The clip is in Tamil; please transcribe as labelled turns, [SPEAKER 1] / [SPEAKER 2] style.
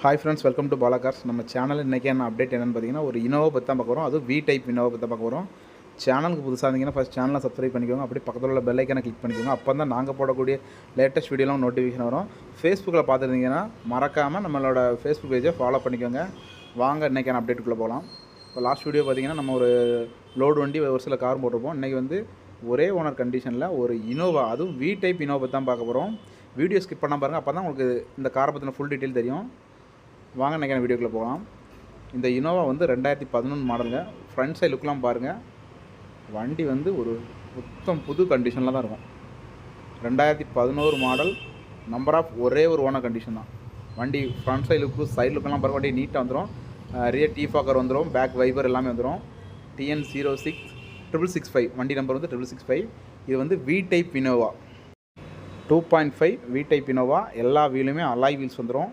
[SPEAKER 1] Hi friends, welcome to Bala cars. நம்ம சேனல் இன்றைக்கி என்ன அப்டேட் என்னென்னு பார்த்தீங்கன்னா, ஒரு இனோவா பற்றி தான் பார்க்க போகிறோம். அதுவும் வி டைப் இனோவா பற்றி தான் பார்க்க போகிறோம். சேனலுக்கு புதுசாக இருந்தீங்கன்னா ஃபஸ்ட் சேனலை சப்ஸ்கிரைப் பண்ணிக்கோங்க. அப்படி பக்கத்தில் உள்ள பெல் ஐக்கானை கிளிக் பண்ணிக்கோங்க. அப்போ தான் நாங்கள் போடக்கூடிய லேட்டஸ்ட் வீடியோலாம் நோட்டிஃபிகேஷன் வரும். ஃபேஸ்புக்கில் பார்த்துருந்தீங்கன்னா மறக்காமல் நம்மளோட ஃபேஸ்புக் பேஜை ஃபாலோ பண்ணிக்கோங்க. வாங்க இன்றைக்கான அப்டேட்டுக்குள்ளே போகலாம். இப்போ லாஸ்ட் வீடியோ பார்த்தீங்கன்னா நம்ம ஒரு லோடு வண்டி ஒரு சில கார் போட்டிருப்போம். இன்றைக்கி வந்து ஒரே ஓனர் கண்டிஷனில் ஒரு இனோவா, அதுவும் வி டைப் இனோவா பற்றி தான் பார்க்க போகிறோம். வீடியோ ஸ்கிப் பண்ணால் பாருங்கள், அப்போ தான் உங்களுக்கு இந்த காரை பற்றின ஃபுல் டீட்டெயில் தெரியும். வாங்க இன்றைக்கான வீடியோக்குள்ளே போகலாம். இந்த இனோவா வந்து 2011 மாடலுங்க. ஃப்ரண்ட் சைட் லுக்லாம் பாருங்கள். வண்டி வந்து ஒரு புது கண்டிஷனில் தான் இருக்கும். 2011 மாடல், நம்பர் ஆஃப் ஒரே ஒரு ஓனர் கண்டிஷன் தான். வண்டி ஃப்ரண்ட் சைட் லுக்கு, சைட் லுக்கெல்லாம் பாருங்கள். வண்டி நீட்டாக வந்துடும். ரியர் டீ ஃபாக்கர் வந்துடும். பேக் வைபர் எல்லாமே வந்துடும். TN0665 வண்டி நம்பர் வந்து 665. இது வந்து we type Innova 2.5 we type Innova. எல்லா வீலுமே அலாய் வீல்ஸ் வந்துடும்.